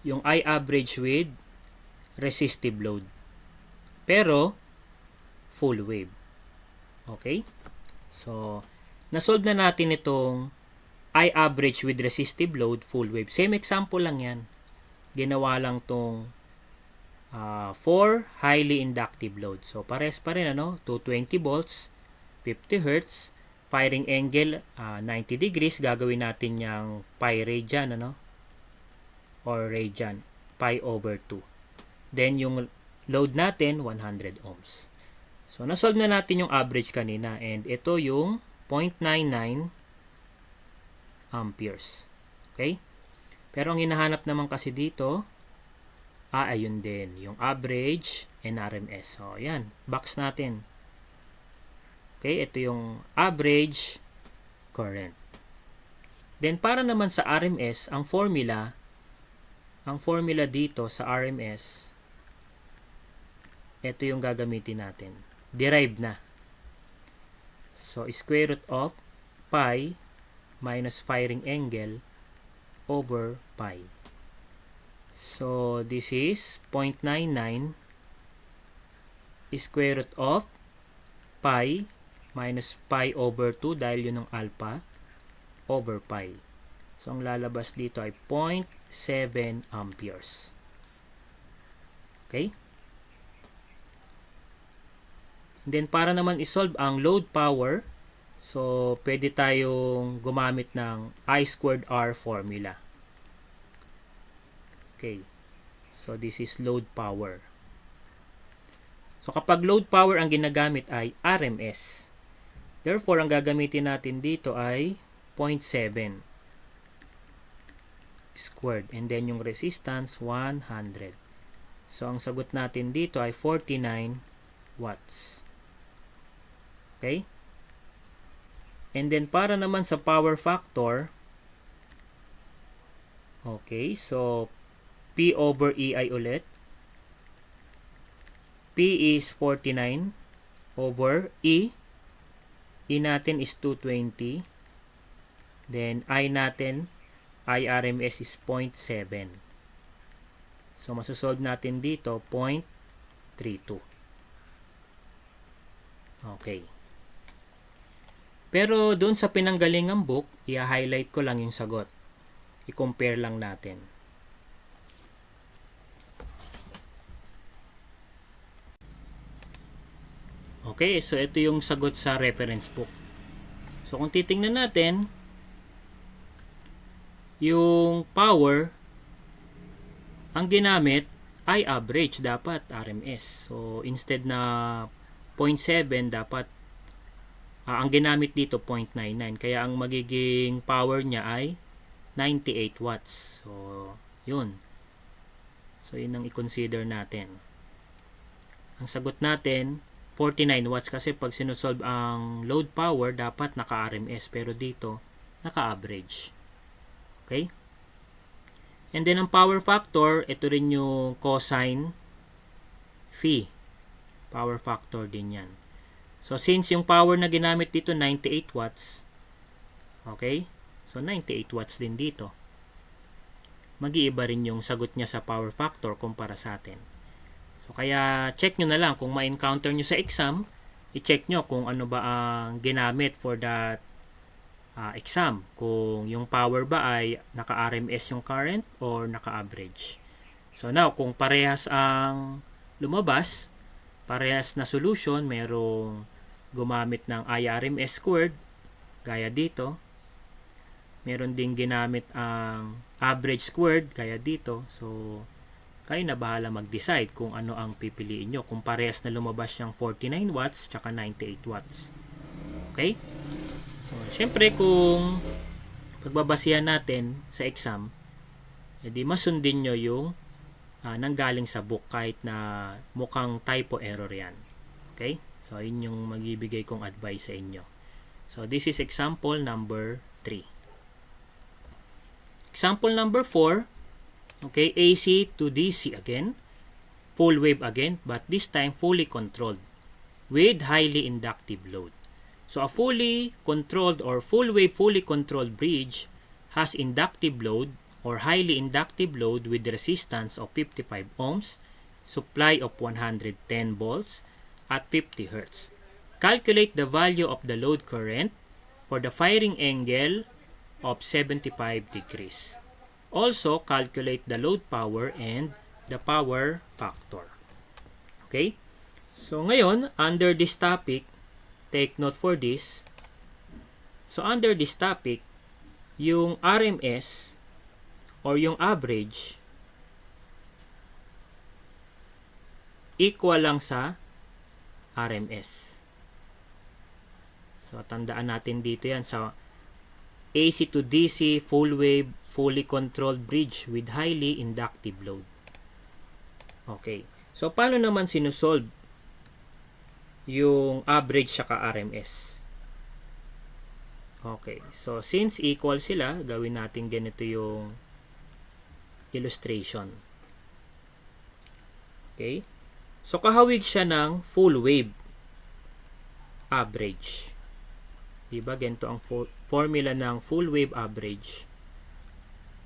Yung I average with resistive load. Pero, full wave. Okay? So, nasolve na natin itong I average with resistive load, full wave. Same example lang yan. Ginawa lang itong for highly inductive load. So, pares pa rin, ano? 220 volts, 50 Hz, firing angle 90 degrees. Gagawin natin yung pi radian, ano? Or radian, pi over 2. Then, yung load natin, 100 ohms. So, nasolve na natin yung average kanina. And ito yung 0.99 amperes. Okay? Pero ang hinahanap naman kasi dito, ayun din. Yung average and RMS. So, ayan. Box natin. Okay? Ito yung average current. Then, para naman sa RMS, ang formula dito sa RMS, ito yung gagamitin natin. Derived na. So, square root of pi minus firing angle over pi. So, this is 0.99 square root of pi minus pi over 2 dahil yun ng alpha over pi. So, ang lalabas dito ay 0.7 amperes. Okay? And then, para naman isolve ang load power, so, pwede tayong gumamit ng I squared R formula. Okay. So, this is load power. So, kapag load power ang ginagamit ay RMS. Therefore, ang gagamitin natin dito ay 0.7 squared. And then, yung resistance, 100. So, ang sagot natin dito ay 49 watts. Okay? And then, para naman sa power factor, okay, so, P over EI ulit. P is 49 over E. E natin is 220. Then, I natin, IRMS is 0.7. So, masasolve natin dito, 0.32. Okay. Pero, doon sa pinanggalingang book, i-highlight ko lang yung sagot. I-compare lang natin. Okay, so ito yung sagot sa reference book. So, kung titingnan natin, yung power, ang ginamit ay average, dapat RMS. So, instead na 0.7, dapat ang ginamit dito 0.99. Kaya ang magiging power niya ay 98 watts. So, yun. So, yun ang i-consider natin. Ang sagot natin, 49 watts kasi pag sinusolve ang load power, dapat naka-RMS. Pero dito, naka-average. Okay? And then, ang power factor, ito rin yung cosine phi. Power factor din yan. So, since yung power na ginamit dito, 98 watts. Okay? So, 98 watts din dito. Mag-iiba rin yung sagot niya sa power factor kumpara sa atin. So, kaya check nyo na lang kung ma-encounter nyo sa exam, i-check nyo kung ano ba ang ginamit for that exam. Kung yung power ba ay naka-RMS yung current or naka-average. So, now, kung parehas ang lumabas, parehas na solution, merong gumamit ng IRMS squared, gaya dito. Meron ding ginamit ang average squared, gaya dito. So, kayo na bahala mag-decide kung ano ang pipiliin nyo. Kung parehas na lumabas yung 49 watts tsaka 98 watts. Okay? So, syempre kung pagbabasihan natin sa exam, edi masundin nyo yung nanggaling sa book kahit na mukhang typo error yan. Okay? So, yun yung magbibigay kong advice sa inyo. So, this is example number 3. Example number 4. Okay, AC to DC again, full wave again, but this time fully controlled with highly inductive load. So, a fully controlled or full wave fully controlled bridge has inductive load or highly inductive load with resistance of 55 ohms, supply of 110 volts at 50 Hz. Calculate the value of the load current for the firing angle of 75 degrees. Also, calculate the load power and the power factor. Okay? So, ngayon, under this topic, take note for this. So, under this topic, yung RMS or yung average equal lang sa RMS. So, tandaan natin dito yan sa AC to DC full wave fully controlled bridge with highly inductive load. Okay. So, paano naman sinusolve yung average saka RMS? Okay. So, since equal sila, gawin natin ganito yung illustration. Okay. So, kahawig siya ng full wave average. Diba? Ganito ang formula ng full wave average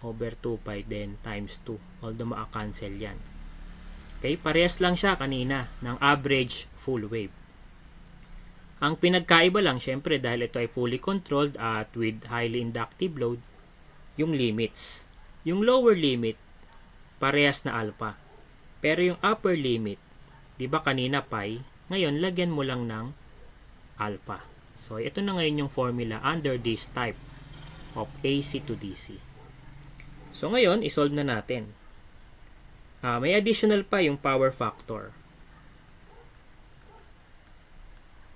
over 2 pi then times 2. Although maka-cancel yan. Okay? Parehas lang siya kanina ng average full wave. Ang pinagkaiba lang, syempre, dahil ito ay fully controlled at with highly inductive load, yung limits. Yung lower limit, parehas na alpha. Pero yung upper limit, di ba kanina pi, ngayon lagyan mo lang ng alpha. So, ito na ngayon yung formula under this type of AC to DC. So, ngayon, isolve na natin. May additional pa yung power factor.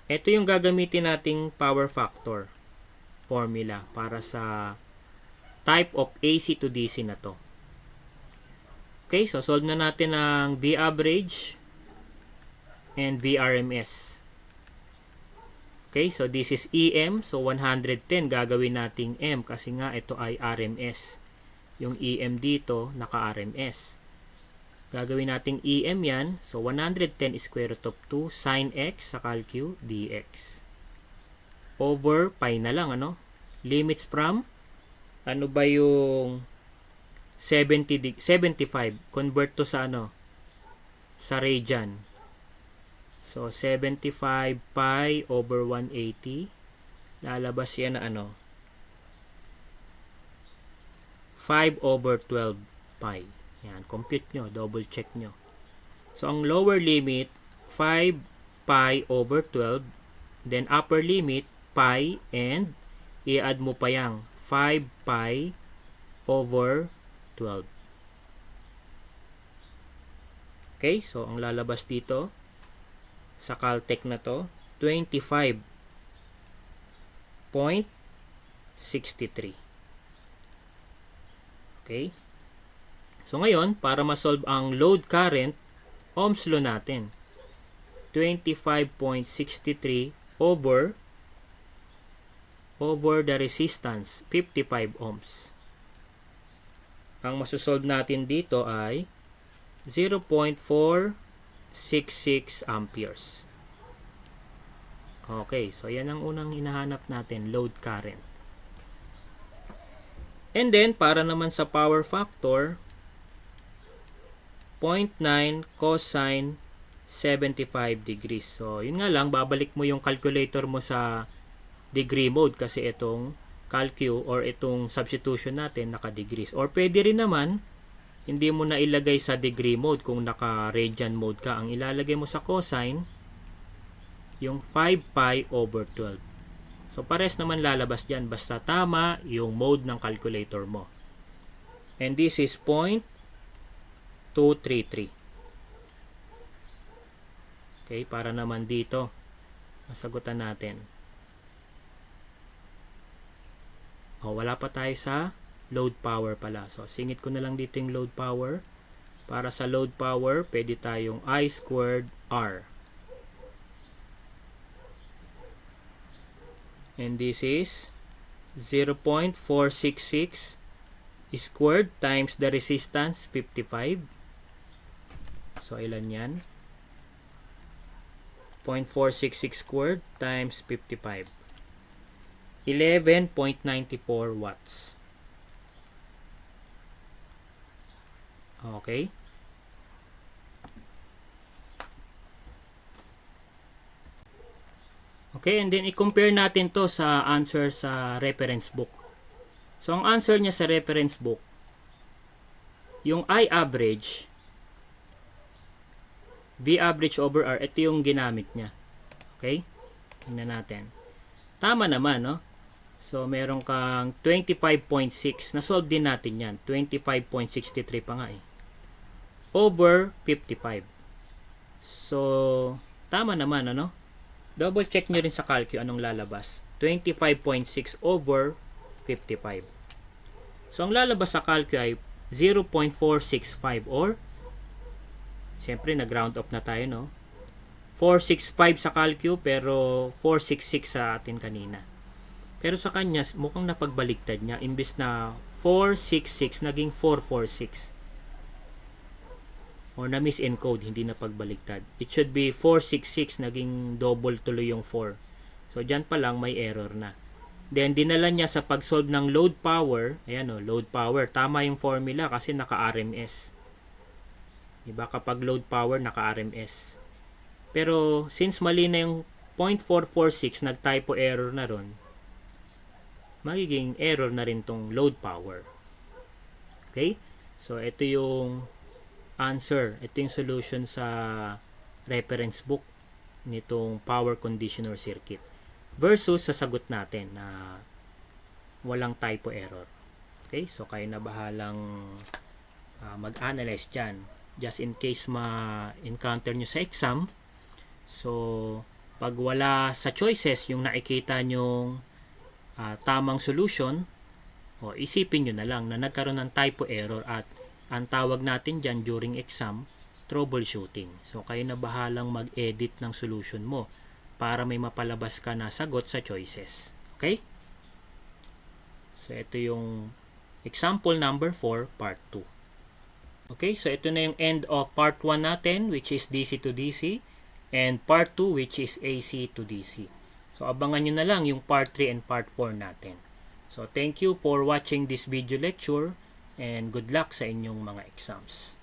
Ito yung gagamitin nating power factor formula para sa type of AC to DC na to. Okay, so solve na natin ang V average and VRMS. Okay, so this is EM. So 110 gagawin nating M kasi nga ito ay RMS. Yung EM dito naka-RMS. Gagawin nating EM yan. So 110 square root of 2 sin x sa calcu dx. Over pi na lang, ano? Limits from, ano ba yung 75? Convert to sa ano? Sa radian. So 75 pi over 180. Lalabas yan na ano? 5 over 12 pi. Yan, compute nyo, double check nyo. So, ang lower limit, 5 pi over 12. Then, upper limit, pi, and i-add mo pa yang 5 pi over 12. Okay, so, ang lalabas dito, sa Caltech na to, 25.63. Okay. So ngayon, para ma-solve ang load current, Ohm's law natin. 25.63 over the resistance, 55 ohms. Ang masosolve natin dito ay 0.466 amperes. Okay, so yan ang unang hinahanap natin, load current. And then, para naman sa power factor, 0.9 cosine 75 degrees. So, yun nga lang, babalik mo yung calculator mo sa degree mode kasi itong calcu or itong substitution natin naka-degrees. Or pwede rin naman, hindi mo na ilagay sa degree mode kung naka-radian mode ka. Ang ilalagay mo sa cosine, yung 5 pi over 12. So, pares naman lalabas dyan. Basta tama yung mode ng calculator mo. And this is 0.233. Okay, para naman dito, masagutan natin. Wala pa tayo sa load power pala. So, singit ko na lang dito yung load power. Para sa load power, pwede tayong I squared R. And this is 0.466 squared times the resistance 55. So, ilan yan? 0.466 squared times 55. 11.94 watts. Okay. Okay, and then i-compare natin to sa answer sa reference book. So, ang answer niya sa reference book, yung I average, V average over R, ito yung ginamit niya. Okay? Tingnan natin. Tama naman, no? So, meron kang 25.6. Na-solve din natin yan. 25.63 pa nga eh. Over 55. So, tama naman, ano? Double check nyo rin sa calcu anong lalabas. 25.6 over 55. So, ang lalabas sa calcu ay 0.465 or siyempre, nag-round off na tayo, no? 465 sa calcu, pero 466 sa atin kanina. Pero sa kanya, mukhang napagbaligtad niya. Imbes na 466, naging 446. Or na-misencode, hindi na pagbaligtad. It should be 466, naging double tuloy yung 4. So, dyan pa lang may error na. Then, dinala niya sa pag-solve ng load power. Ayan o, load power. Tama yung formula kasi naka-RMS. Diba? Kapag load power, naka-RMS. Pero, since mali na yung 0.446 nag-typo error na ron, magiging error na rin tong load power. Okay? So, ito yung answer. Ito yung solution sa reference book nitong power conditioner circuit versus sa sagot natin na walang typo error. Okay? So, kayo na bahalang mag-analyze dyan. Just in case ma-encounter nyo sa exam. So, pag wala sa choices yung nakikita nyong tamang solution, isipin nyo na lang na nagkaroon ng typo error at ang tawag natin dyan during exam, troubleshooting. So, kayo na bahalang mag-edit ng solution mo para may mapalabas ka na sagot sa choices. Okay? So, ito yung example number 4, part 2. Okay, so ito na yung end of part 1 natin, which is DC to DC, and part 2, which is AC to DC. So, abangan nyo na lang yung part 3 and part 4 natin. So, thank you for watching this video lecture and good luck sa inyong mga exams.